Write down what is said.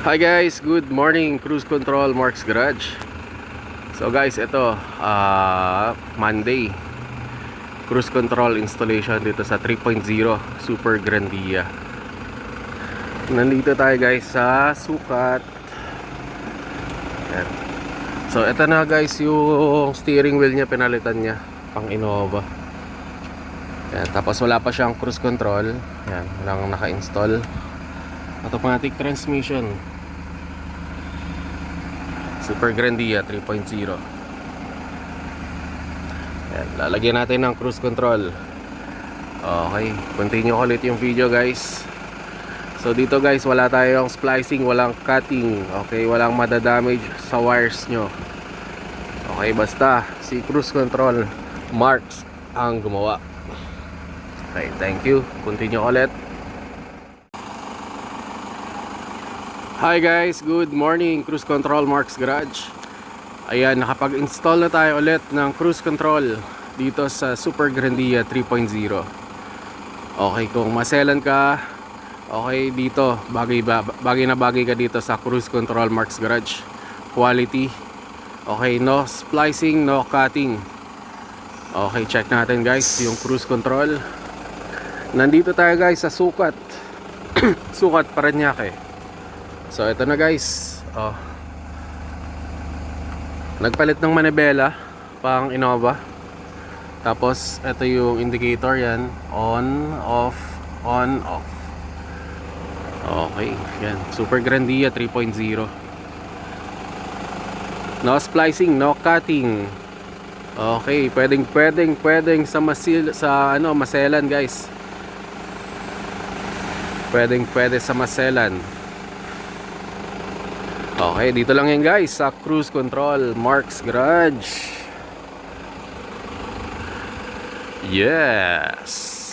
Hi guys, good morning. Cruise Control, Mark's Garage. So guys, ito Monday, cruise control installation dito sa 3.0 Super Grandia. Nandito tayo guys sa sukat. Ayan. So ito na guys, yung steering wheel niya pinalitan niya, pang Innova. Ayan, tapos wala pa siyang cruise control. Ayan, walang naka-install. Automatic transmission, Super Grandia 3.0. Ayan, lalagyan natin ng cruise control. Okay, continue ulit yung video guys. So dito guys, wala tayong splicing, walang cutting. Okay, walang madadamage sa wires nyo. Okay, basta si cruise control Marks ang gumawa. Okay, thank you. Continue ulit. Hi guys, good morning. Cruise Control, Mark's Garage. Ayan, nakapag-install na tayo ulit ng cruise control dito sa Super Grandia 3.0. Okay, kung maselan ka, okay, dito bagay na bagay ka dito sa cruise control, Mark's Garage. Quality. Okay, no splicing, no cutting. Okay, check natin guys yung cruise control. Nandito tayo guys sa sukat. Sukat Parañaque. So ito na guys. Nagpalit ng manibela pang Innova. Tapos ito yung indicator, yan, on, off, on, off. Okay, yan, Super Grandia 3.0. No splicing, no cutting. Okay, pwedeng sa maselan guys. Pwede sa maselan. Okay, dito lang yan guys sa cruise control, Mark's Garage. Yes.